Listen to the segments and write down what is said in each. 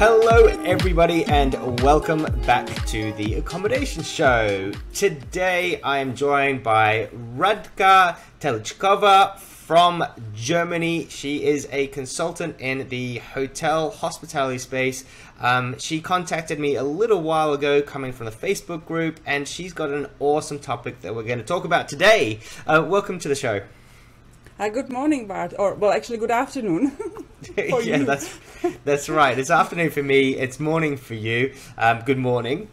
Hello everybody and welcome back to the Accommodation Show. Today I am joined by Radka Telyckova from Germany. She is a consultant in the hotel hospitality space. She contacted me a little while ago coming from the Facebook group, and she's got an awesome topic that we're going to talk about today. Welcome to the show. Good morning, Bart, or well, actually good afternoon. Yeah, that's right. It's afternoon for me. It's morning for you. Good morning.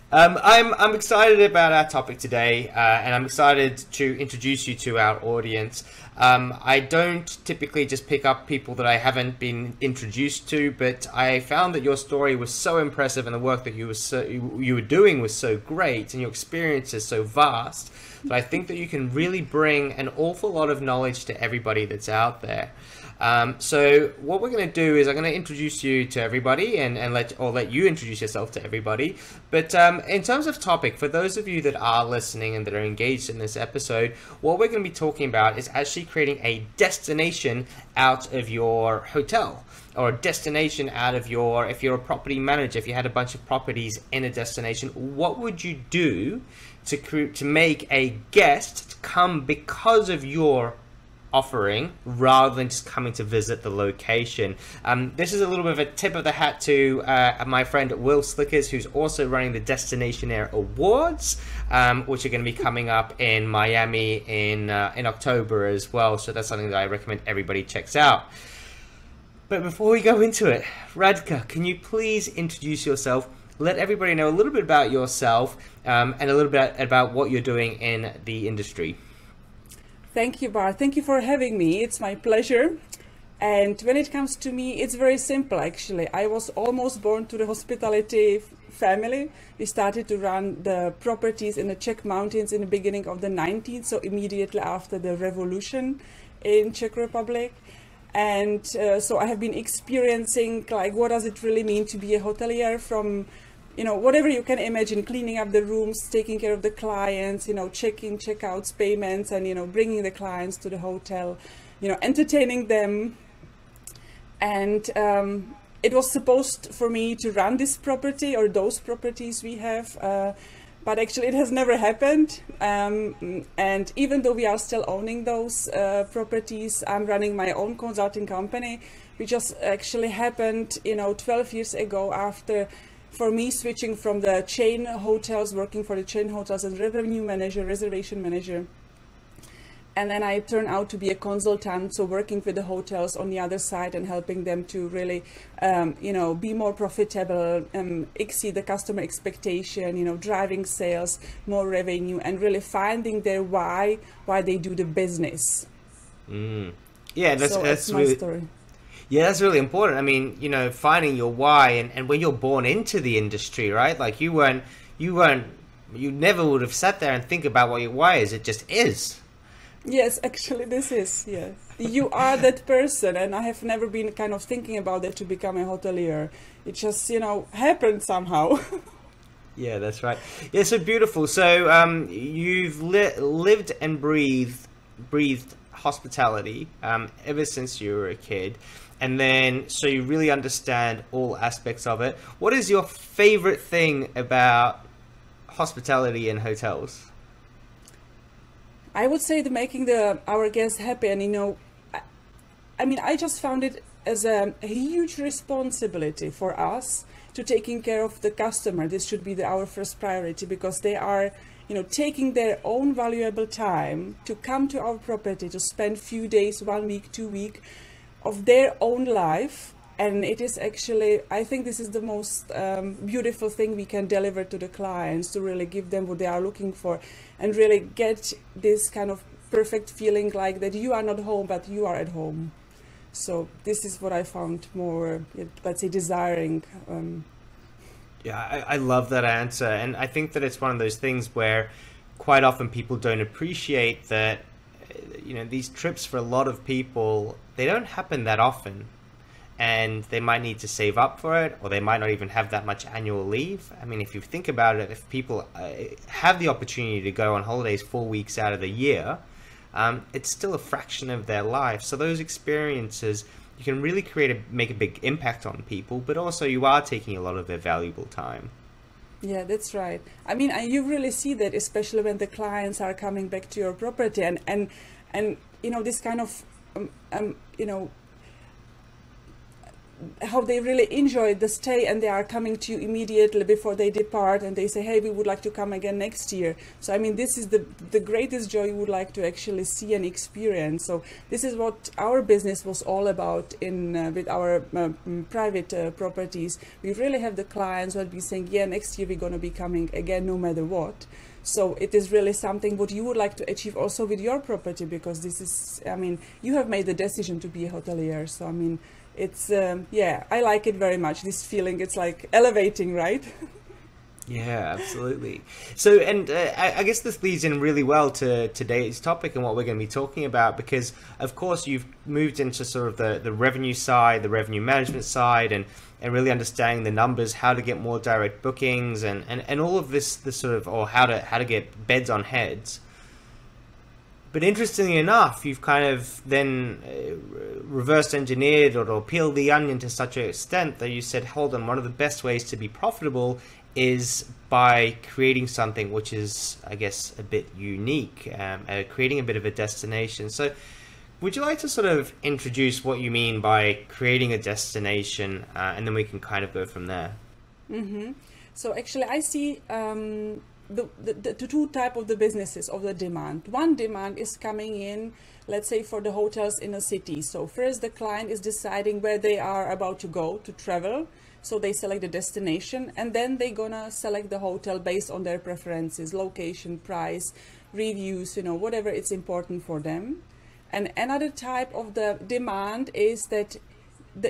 I'm excited about our topic today, and I'm excited to introduce you to our audience. I don't typically just pick up people that I haven't been introduced to, but I found that your story was so impressive, and the work that you were doing was so great, and your experience is so vast, that I think that you can really bring an awful lot of knowledge to everybody that's out there. So what we're going to do is I'm going to introduce you to everybody and let you introduce yourself to everybody. But in terms of topic, for those of you that are listening and that are engaged in this episode, what we're going to be talking about is actually creating a destination out of your hotel, or a destination out of your, if you're a property manager, if you had a bunch of properties in a destination, what would you do to make a guest come because of your offering rather than just coming to visit the location? This is a little bit of a tip of the hat to my friend Will Slickers, who's also running the Destinationaire Awards, which are going to be coming up in Miami in October as well. So that's something that I recommend everybody checks out. But before we go into it, Radka, can you please introduce yourself? Let everybody know a little bit about yourself and a little bit about what you're doing in the industry. Thank you, Bart. Thank you for having me. It's my pleasure. And when it comes to me, it's very simple, actually. I was almost born to the hospitality family. We started to run the properties in the Czech Mountains in the beginning of the 19th, so immediately after the revolution in Czech Republic. And so I have been experiencing, like, what does it really mean to be a hotelier, from whatever you can imagine, cleaning up the rooms, taking care of the clients, check-in, check-outs, payments, and, bringing the clients to the hotel, entertaining them. And it was supposed for me to run this property, or those properties we have, but actually it has never happened. And even though we are still owning those properties, I'm running my own consulting company, which just actually happened, 12 years ago, after for me switching from the chain hotels, working for the chain hotels as revenue manager, reservation manager. And then I turned out to be a consultant, so working with the hotels on the other side and helping them to really, be more profitable, exceed the customer expectation, driving sales, more revenue, and really finding their why they do the business. Yeah, that's my really story. Yeah, that's really important. I mean, finding your why, and when you're born into the industry, right? Like you never would have sat there and think about what your why is. It just is. Yes, actually this is, yes. You are that person, and I have never been kind of thinking about that to become a hotelier. It just, happened somehow. Yeah, that's right. Yeah, so beautiful. So you've lived and breathed hospitality ever since you were a kid. And then, so you really understand all aspects of it. What is your favorite thing about hospitality in hotels? I would say making our guests happy. And, I mean, I just found it as a huge responsibility for us to taking care of the customer. This should be our first priority, because they are, taking their own valuable time to come to our property, to spend few days, 1 week, 2 weeks, of their own life. And it is actually, I think this is the most beautiful thing we can deliver to the clients, to really give them what they are looking for, and really get this kind of perfect feeling, like that you are not home, but you are at home. So this is what I found more, let's say, desiring. Yeah, I love that answer. And I think that it's one of those things where quite often people don't appreciate that, these trips for a lot of people, they don't happen that often, and they might need to save up for it, or they might not even have that much annual leave. I mean, if you think about it, if people have the opportunity to go on holidays 4 weeks out of the year, it's still a fraction of their life. So those experiences you can really make a big impact on people, but also you are taking a lot of their valuable time. Yeah, that's right. I mean, you really see that, especially when the clients are coming back to your property, and you know, this kind of you know, how they really enjoy the stay, and they are coming to you immediately before they depart, and they say, hey, we would like to come again next year. So I mean, this is the greatest joy you would like to actually see and experience. So this is what our business was all about in with our private properties. We really have the clients who will be saying, yeah, next year we're going to be coming again no matter what. So it is really something what you would like to achieve also with your property, because this is, I mean, you have made the decision to be a hotelier. So I mean, it's yeah, I like it very much, this feeling. It's like elevating, right? Yeah, absolutely. So, and I guess this leads in really well to today's topic and what we're going to be talking about, because of course you've moved into sort of the revenue side, the revenue management side, and really understanding the numbers, how to get more direct bookings, and all of this sort of, or how to get beds on heads. But interestingly enough, you've kind of then reverse engineered or peeled the onion to such an extent that you said, hold on, one of the best ways to be profitable is by creating something which is, I guess, a bit unique, creating a bit of a destination. So would you like to sort of introduce what you mean by creating a destination, and then we can kind of go from there? Mm-hmm. So actually I see the two type of the businesses of the demand. One demand is coming in, let's say, for the hotels in a city. So first the client is deciding where they are about to go to travel. So they select the destination, and then they're gonna select the hotel based on their preferences, location, price, reviews, you know, whatever it's important for them. And another type of the demand is that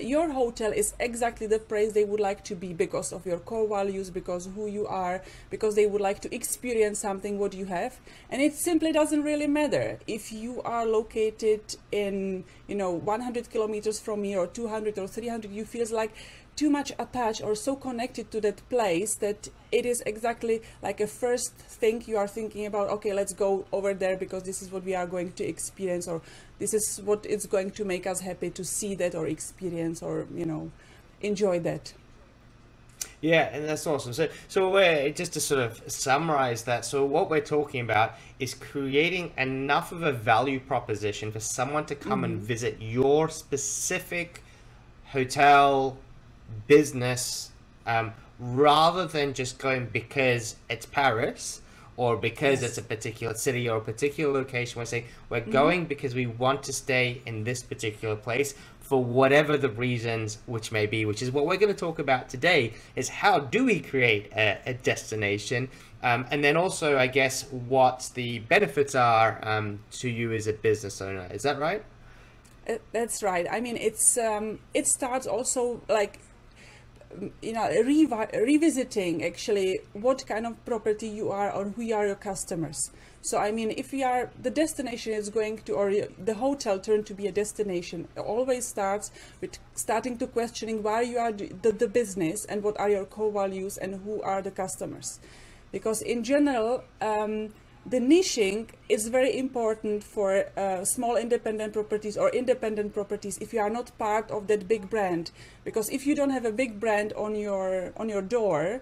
your hotel is exactly the place they would like to be, because of your core values, because who you are, because they would like to experience something what you have. And it simply doesn't really matter if you are located in, you know, 100 kilometers from here, or 200 or 300. You feel like too much attached or so connected to that place that it is exactly like a first thing you are thinking about. Okay, let's go over there because this is what we are going to experience, or this is what it's going to make us happy to see that or experience, or, you know, enjoy that. Yeah, and that's awesome. So we're, just to sort of summarize that, so what we're talking about is creating enough of a value proposition for someone to come and visit your specific hotel, business, rather than just going because it's Paris, or because it's a particular city or a particular location. We're saying we're going because we want to stay in this particular place for whatever the reasons which may be, which is what we're going to talk about today, is how do we create a destination, and then also, I guess, what the benefits are to you as a business owner. Is that right? That's right. I mean, it's it starts also like, you know, revisiting actually what kind of property you are or who are your customers. So I mean, if we are, the destination is going to, or the hotel turned to be a destination, it always starts with starting to questioning why you are the business, and what are your core values, and who are the customers. Because in general, the niching is very important for small independent properties or independent properties if you are not part of that big brand. Because if you don't have a big brand on your door,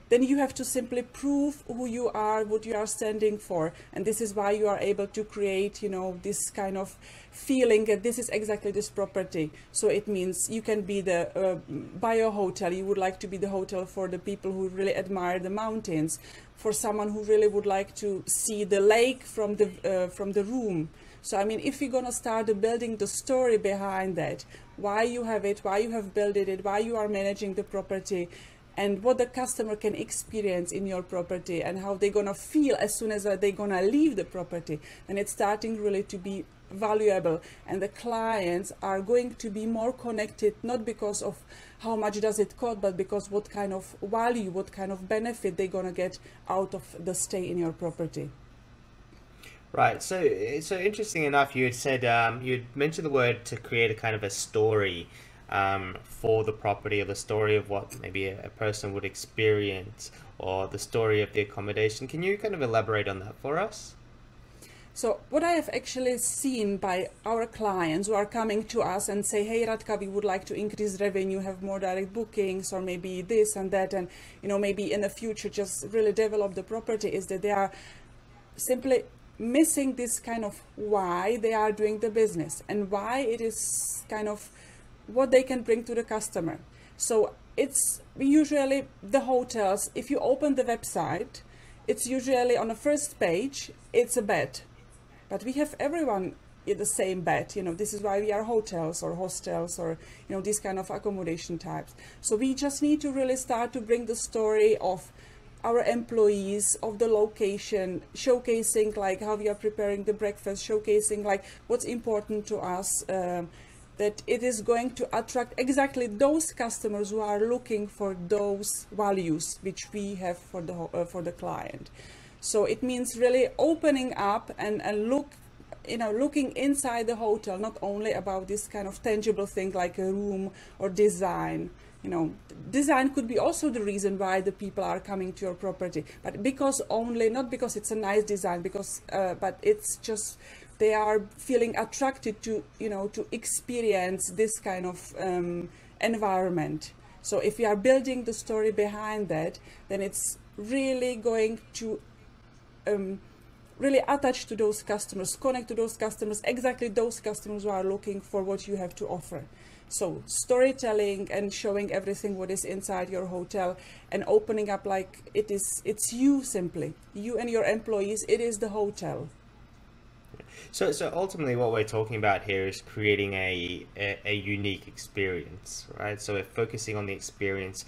then you have to simply prove who you are, what you are standing for. And this is why you are able to create, you know, this kind of feeling that this is exactly this property. So it means you can be the buy a hotel, you would like to be the hotel for the people who really admire the mountains, for someone who really would like to see the lake from the room. So I mean, if you're gonna start building the story behind that, why you have it, why you have built it, why you are managing the property, and what the customer can experience in your property, and how they're gonna feel as soon as they're gonna leave the property, and it's starting really to be valuable, and the clients are going to be more connected, not because of how much does it cost, but because what kind of value, what kind of benefit they're gonna get out of the stay in your property. Right. So interesting enough, you had said, you had mentioned the word to create a kind of a story for the property, or the story of what maybe a person would experience, or the story of the accommodation. Can you kind of elaborate on that for us? So what I have actually seen by our clients who are coming to us and say, hey Radka, we would like to increase revenue, have more direct bookings, or maybe this and that, and maybe in the future just really develop the property, is that they are simply missing this kind of why they are doing the business and why it is kind of what they can bring to the customer. So it's usually the hotels, if you open the website, it's usually on the first page, it's a bed. But we have everyone in the same bed. This is why we are hotels or hostels or, these kind of accommodation types. So we just need to really start to bring the story of our employees, of the location, showcasing like how we are preparing the breakfast, showcasing like what's important to us, that it is going to attract exactly those customers who are looking for those values which we have for the client. So it means really opening up and looking inside the hotel, not only about this kind of tangible thing like a room or design. Design could be also the reason why the people are coming to your property, but not because it's a nice design, but it's just they are feeling attracted to to experience this kind of environment. So if we are building the story behind that, then it's really going to really attach to those customers, connect to those customers, exactly those customers who are looking for what you have to offer. So storytelling and showing everything what is inside your hotel and opening up like it's you, simply you and your employees, it is the hotel. So ultimately what we're talking about here is creating a unique experience, right? So we're focusing on the experience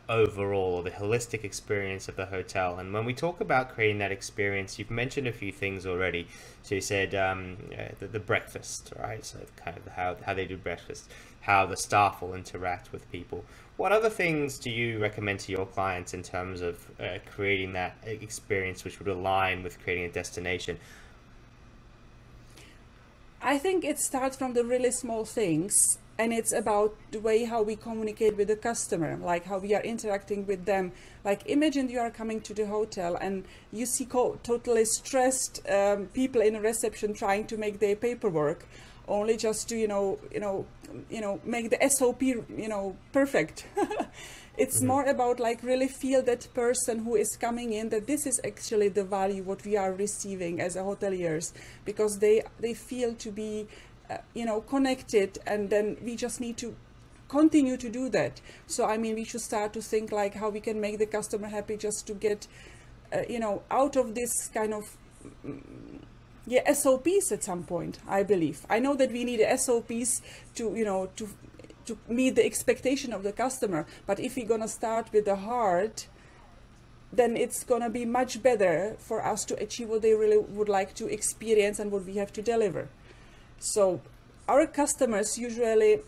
overall, the holistic experience of the hotel. And when we talk about creating that experience, you've mentioned a few things already. So you said the breakfast, right? So kind of how they do breakfast, how the staff will interact with people. What other things do you recommend to your clients in terms of creating that experience which would align with creating a destination? I think it starts from the really small things, and it's about the way how we communicate with the customer, like how we are interacting with them. Like imagine you are coming to the hotel and you see totally stressed people in a reception trying to make their paperwork, only just to make the SOP perfect. It's more about like really feel that person who is coming in, that this is actually the value what we are receiving as a hoteliers, because they feel to be connected, and then we just need to continue to do that. So I mean, we should start to think like how we can make the customer happy, just to get out of this kind of SOPs at some point. I believe, I know that we need SOPs to to meet the expectation of the customer, but if we're gonna start with the heart, then it's gonna be much better for us to achieve what they really would like to experience and what we have to deliver. So our customers usually,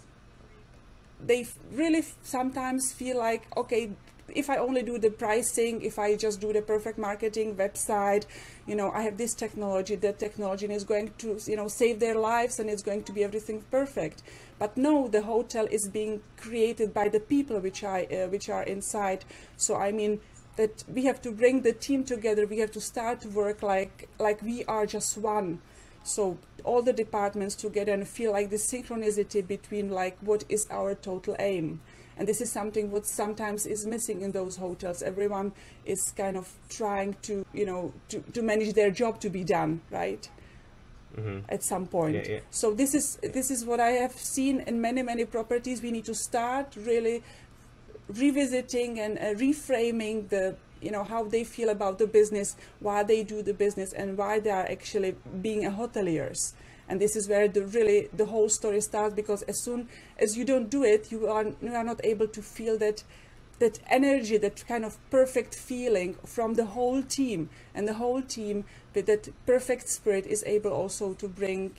they really sometimes feel like, okay, if I only do the pricing, if I just do the perfect marketing website, I have this technology, that technology, and it's going to save their lives, and it's going to be everything perfect. But no, the hotel is being created by the people which are inside. So I mean that we have to bring the team together. We have to start to work like we are just one. So all the departments together and feel like the synchronicity between like what is our total aim. And this is something what sometimes is missing in those hotels. Everyone is kind of trying to to manage their job to be done right. At some point. Yeah. So this is what I have seen in many properties. We need to start really revisiting and reframing the how they feel about the business, why they do the business, and why they are actually being a hoteliers. And this is where the whole story starts, because as soon as you don't do it, you are not able to feel that energy, that kind of perfect feeling from the whole team. And the whole team with that perfect spirit is able also to bring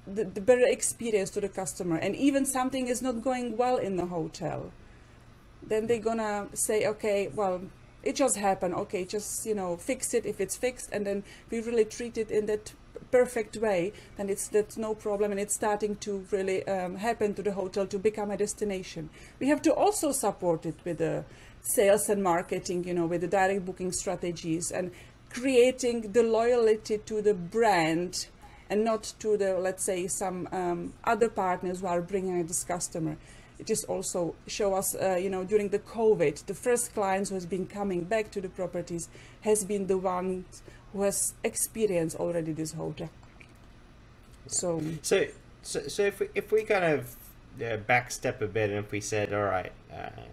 the better experience to the customer. And even something is not going well in the hotel, then they're gonna say, okay, well, it just happened, okay, just fix it if it's fixed, and then we really treat it in that perfect way, then that's no problem, and it's starting to really happen to the hotel to become a destination. We have to also support it with the sales and marketing, with the direct booking strategies, and creating the loyalty to the brand and not to the, let's say, some other partners who are bringing this customer. It just also show us, during the COVID, the first clients who has been coming back to the properties has been the ones who has experienced already this hotel. So if we kind of back step a bit, and if we said, all right,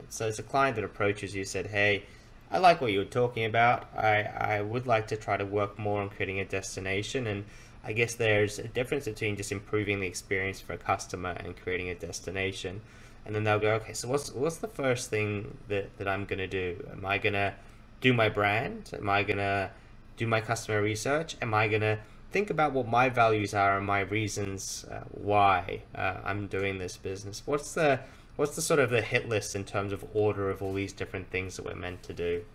so it's a client that approaches you, said, hey, I like what you were talking about. I would like to try to work more on creating a destination, and I guess there's a difference between just improving the experience for a customer and creating a destination. And then they'll go, okay, so what's the first thing that I'm going to do? Am I going to do my brand? Am I going to do my customer research? Am I going to think about what my values are and my reasons why I'm doing this business? What's the sort of the hit list in terms of order of all these different things that we're meant to do?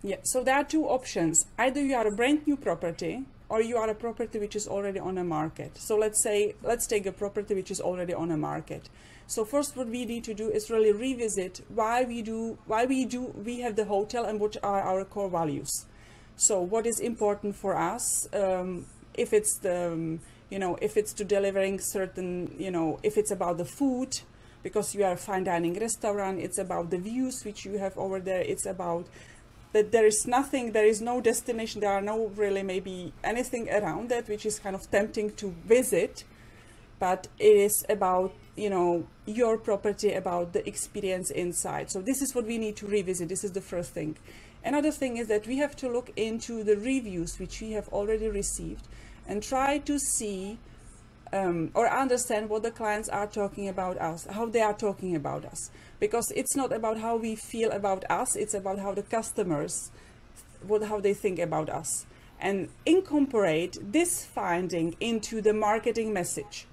Yeah, so there are two options. Either you are a brand new property, or you are a property which is already on the market. So let's take a property which is already on the market. So first what we need to do is really revisit why we have the hotel and what are our core values. So what is important for us, if it's to delivering certain, if it's about the food, because you are a fine dining restaurant, it's about the views which you have over there, it's about that there is no destination, there are no really maybe anything around that which is kind of tempting to visit, but it is about, your property, about the experience inside. So this is what we need to revisit. This is the first thing. Another thing is that we have to look into the reviews which we have already received and try to see or understand what the clients are talking about us, how they are talking about us. Because it's not about how we feel about us, it's about how the customers, how they think about us. And incorporate this finding into the marketing message.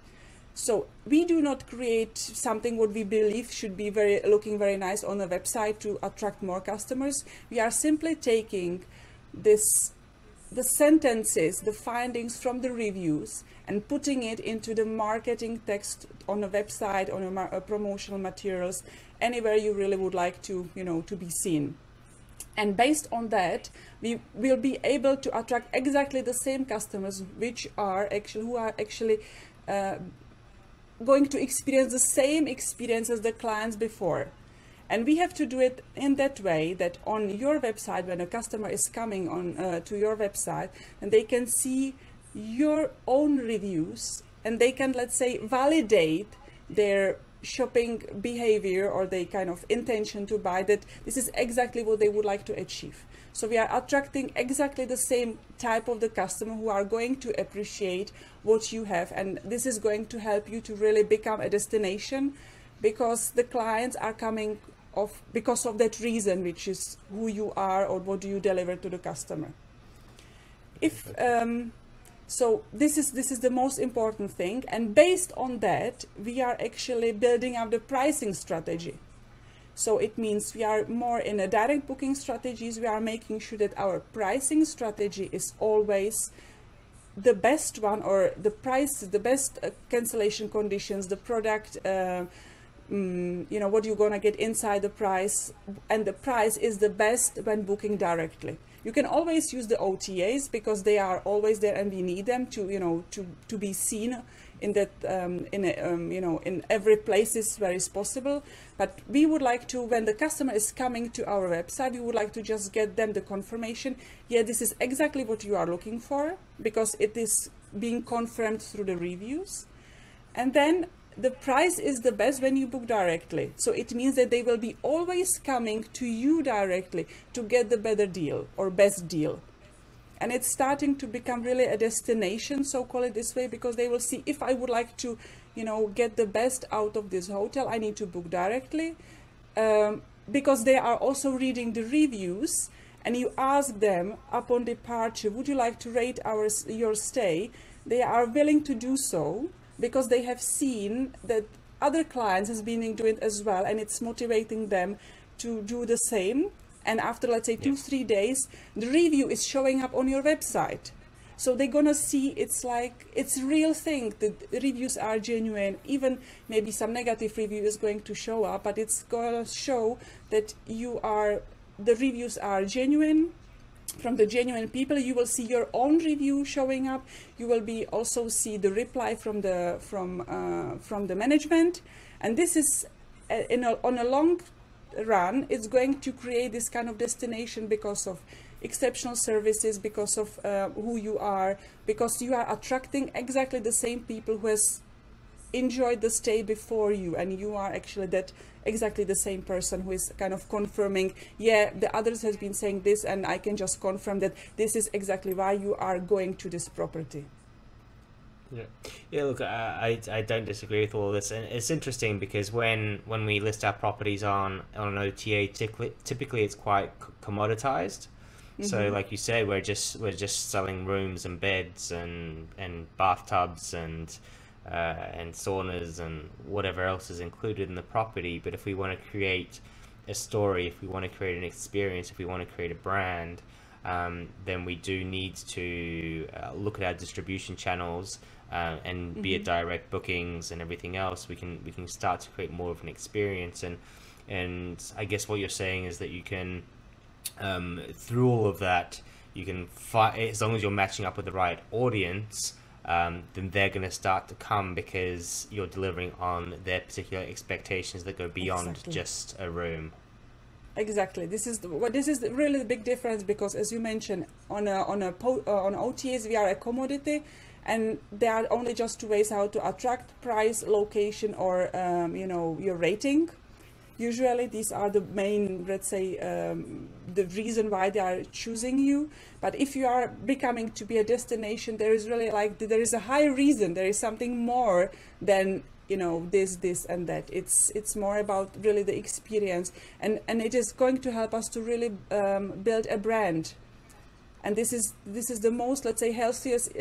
So we do not create something what we believe should be looking very nice on a website to attract more customers. We are simply taking the sentences, the findings from the reviews, and putting it into the marketing text on a website, on a promotional materials, anywhere you really would like to, to be seen. And based on that, we will be able to attract exactly the same customers who are actually going to experience the same experience as the clients before. And we have to do it in that way that on your website, when a customer is coming on to your website, and they can see your own reviews, and they can, let's say, validate their shopping behavior or their kind of intention to buy, that this is exactly what they would like to achieve. So we are attracting exactly the same type of the customer who are going to appreciate what you have, and this is going to help you to really become a destination, because the clients are coming because of that reason, which is who you are or what do you deliver to the customer. So this is the most important thing, and based on that we are actually building up the pricing strategy. So it means we are more in a direct booking strategies. We are making sure that our pricing strategy is always the best one, or the price, the best cancellation conditions, the product, what you're gonna get inside the price, and the price is the best when booking directly. You can always use the OTAs because they are always there and we need them to, to be seen in that, in every places where it's possible. But we would like to, when the customer is coming to our website, we would like to just get them the confirmation. Yeah, this is exactly what you are looking for, because it is being confirmed through the reviews. And then the price is the best when you book directly. So it means that they will be always coming to you directly to get the better deal or best deal. And it's starting to become really a destination, so call it this way, because they will see, if I would like to, get the best out of this hotel, I need to book directly. Because they are also reading the reviews, and you ask them upon departure, would you like to rate your stay? They are willing to do so, because they have seen that other clients has been doing it as well, and it's motivating them to do the same. And after, let's say, 2-3 days, the review is showing up on your website. So they're gonna see it's like, it's a real thing. The reviews are genuine. Even maybe some negative review is going to show up, but it's gonna show that the reviews are genuine, from the genuine people. You will see your own review showing up. You will be also see the reply from the management, and this is on a long run, it's going to create this kind of destination because of exceptional services, because of who you are, because you are attracting exactly the same people who has enjoyed the stay before you, and you are actually that exactly the same person who is kind of confirming, yeah, the others has been saying this, and I can just confirm that this is exactly why you are going to this property. Yeah. Look, I don't disagree with all this, and it's interesting because when we list our properties on an OTA, typically it's quite commoditized. So, like you said, we're just selling rooms and beds and bathtubs and saunas and whatever else is included in the property. But if we want to create a story, if we want to create an experience, if we want to create a brand, then we do need to look at our distribution channels and be it direct bookings and everything else. We can start to create more of an experience, and I guess what you're saying is that you can through all of that, you can as long as you're matching up with the right audience, then they're going to start to come because you're delivering on their particular expectations that go beyond just a room. Exactly. This is really the big difference, because as you mentioned, on OTAs we are a commodity, and there are only just two ways how to attract: price, location, or your rating. Usually these are the main, let's say, the reason why they are choosing you. But if you are becoming to be a destination, there is really there is a high reason. There is something more than this and that. It's more about really the experience, and it is going to help us to really build a brand. And this is the most, let's say, healthiest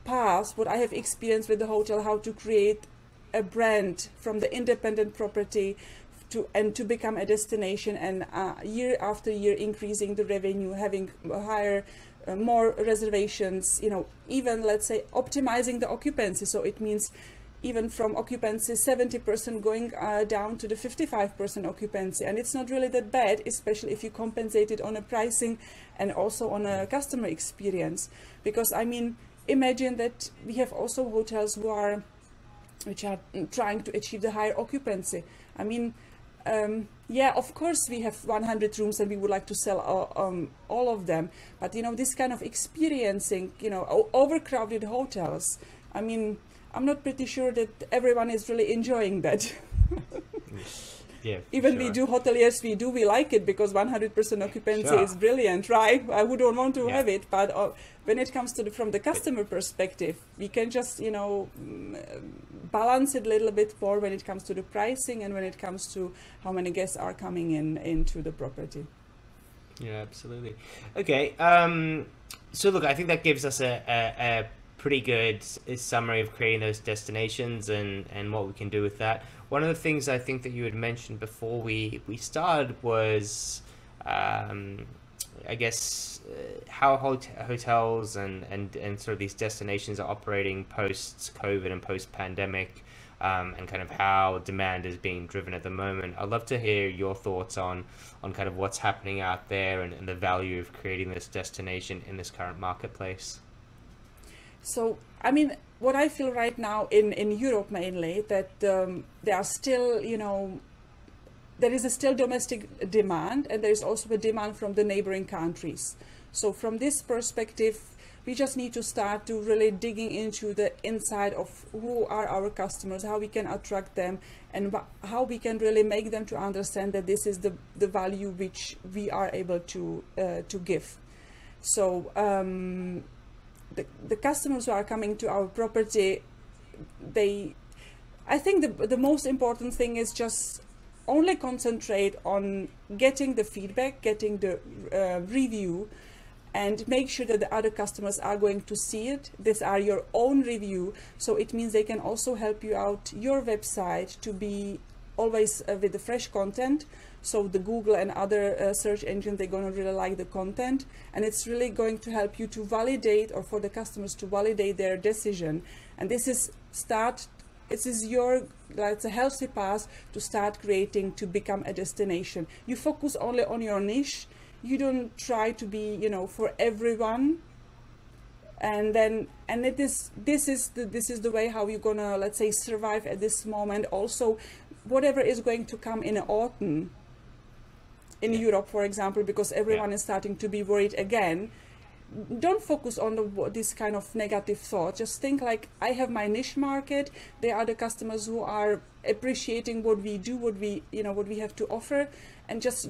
path what I have experienced with the hotel, how to create a brand from the independent property to become a destination, and year after year increasing the revenue, having higher more reservations, even, let's say, optimizing the occupancy. So it means even from occupancy 70% going down to the 55% occupancy, and it's not really that bad, especially if you compensate it on a pricing and also on a customer experience. Because I mean, imagine that we have also hotels which are trying to achieve the higher occupancy. I mean, yeah, of course we have 100 rooms and we would like to sell all of them, but this kind of experiencing, overcrowded hotels, I mean, I'm not pretty sure that everyone is really enjoying that. Yeah, even sure. we do hoteliers, we like it because 100% occupancy Sure. is brilliant, right? I wouldn't want to have it, but when it comes to from the customer perspective, we can just balance it a little bit more when it comes to the pricing and when it comes to how many guests are coming into the property. Yeah, absolutely. Okay, so look, I think that gives us a pretty good summary of creating those destinations and what we can do with that. One of the things I think that you had mentioned before we started was, I guess, how hotels and sort of these destinations are operating post-COVID and post-pandemic, and kind of how demand is being driven at the moment. I'd love to hear your thoughts on kind of what's happening out there and the value of creating this destination in this current marketplace. So, I mean, what I feel right now in Europe mainly, that there are still, there is a still domestic demand, and there is also a demand from the neighboring countries. So from this perspective, we just need to start to really digging into the inside of who are our customers, how we can attract them, and how we can really make them to understand that this is the value which we are able to give. So the customers who are coming to our property, I think the most important thing is just only concentrate on getting the feedback, getting the review, and make sure that the other customers are going to see it. These are your own review, so it means they can also help you out your website to be always with the fresh content. So the Google and other search engines, they're going to really like the content, and it's really going to help you to validate, or for the customers to validate their decision. And this is it's a healthy path to start creating, to become a destination. You focus only on your niche, you don't try to be, you know, for everyone. And this is the way how you're gonna, let's say, survive at this moment. Also, whatever is going to come in autumn in Europe, for example, because everyone is starting to be worried again. Don't focus on this kind of negative thought. Just think like, I have my niche market. There are the customers who are appreciating what we do, what we have to offer, and just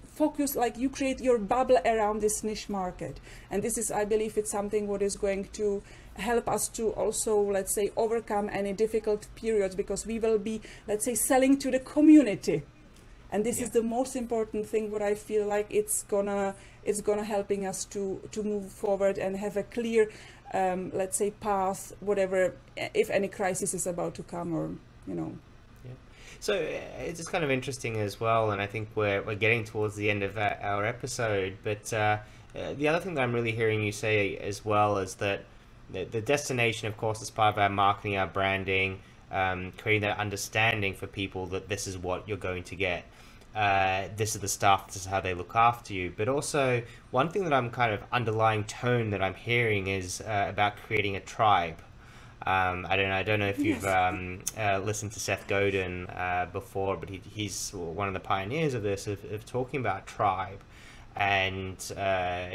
focus, like you create your bubble around this niche market. And this is, I believe, it's something what is going to help us to also, let's say, overcome any difficult periods, because we will be, let's say, selling to the community. And this is the most important thing, what I feel like it's gonna helping us to move forward and have a clear, let's say, path, whatever, if any crisis is about to come, or, you know. Yeah. So it's just kind of interesting as well, and I think we're getting towards the end of our episode. But the other thing that I'm really hearing you say as well is that the destination, of course, is part of our marketing, our branding, creating that understanding for people that this is what you're going to get. This is the staff, this is how they look after you. But also, one thing that I'm kind of underlying tone that I'm hearing is about creating a tribe. I don't know if you've listened to Seth Godin before, but he's one of the pioneers of this, of talking about tribe and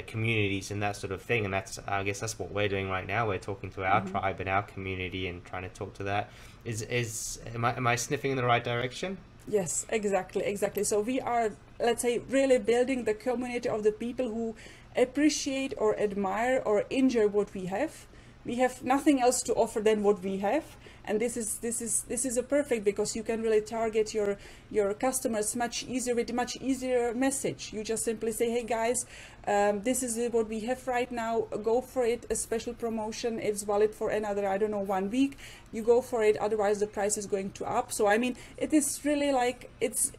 communities and that sort of thing. And that's, I guess that's what we're doing right now. We're talking to our tribe and our community and trying to talk to that. Am I sniffing in the right direction? Yes, exactly. So we are, let's say, really building the community of the people who appreciate or admire or enjoy what we have. We have nothing else to offer than what we have, and this is a perfect, because you can really target your customers much easier with a much easier message. You just simply say, hey guys, this is what we have right now, go for it. A special promotion, it's valid for another, I don't know, 1 week. You go for it, otherwise the price is going to up. So I mean, it is really like, it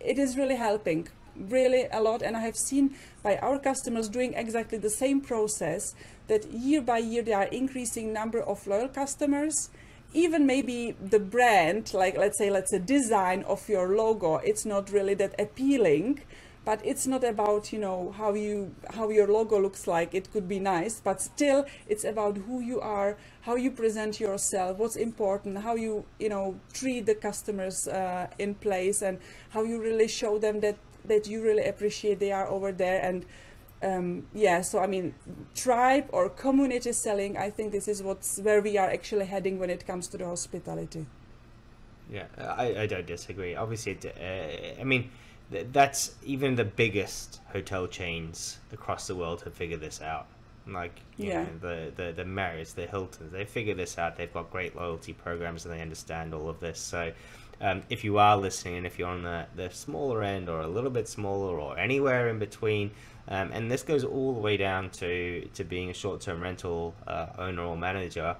is really helping really a lot. And I have seen by our customers doing exactly the same process, that year by year they are increasing number of loyal customers. Even maybe the brand, like let's say design of your logo, it's not really that appealing, but it's not about, you know, how your logo looks like. It could be nice, but still it's about who you are, how you present yourself, what's important, how you know, treat the customers in place, and how you really show them that you really appreciate they are over there. And so I mean, tribe or community selling, I think this is where we are actually heading when it comes to the hospitality. Yeah, I don't disagree. Obviously, I mean, that's even the biggest hotel chains across the world have figured this out. Like, you know, the Marriotts, the Hiltons, they figure this out. They've got great loyalty programs and they understand all of this. So if you are listening, and if you're on the smaller end or a little bit smaller or anywhere in between, and this goes all the way down to being a short-term rental owner or manager,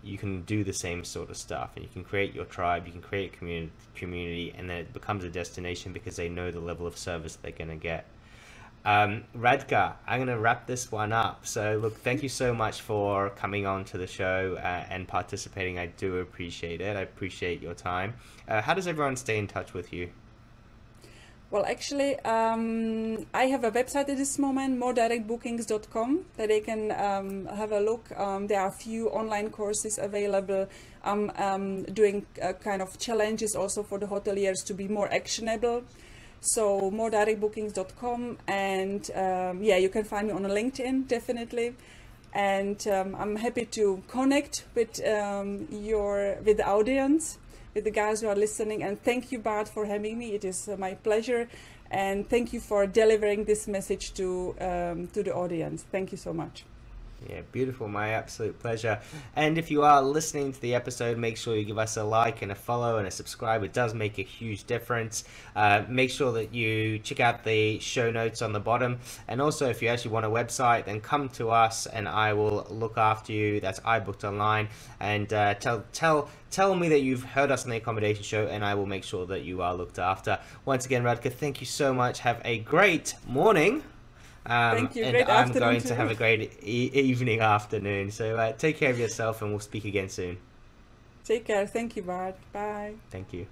you can do the same sort of stuff, and you can create your tribe, you can create a community, and then it becomes a destination because they know the level of service they're going to get. Radka, I'm going to wrap this one up. So look, thank you so much for coming on to the show and participating. I do appreciate it. I appreciate your time. How does everyone stay in touch with you? Well, actually, I have a website at this moment, moredirectbookings.com, that they can have a look. There are a few online courses available. I'm doing kind of challenges also for the hoteliers to be more actionable. So moredirectbookings.com, and you can find me on LinkedIn, definitely. And I'm happy to connect with the audience, with the guys who are listening. And thank you, Bart, for having me. It is my pleasure, and thank you for delivering this message to the audience. Thank you so much. Yeah, beautiful. My absolute pleasure. And if you are listening to the episode, make sure you give us a like and a follow and a subscribe. It does make a huge difference. Make sure that you check out the show notes on the bottom. And also, if you actually want a website, then come to us and I will look after you. That's iBooked.Online. And tell me that you've heard us on the Accommodation Show, and I will make sure that you are looked after. Once again, Radka, thank you so much. Have a great morning. Thank you. And Great I'm afternoon going too. to have a great evening, afternoon. So take care of yourself, and we'll speak again soon. Take care. Thank you, Bart. Bye. Thank you.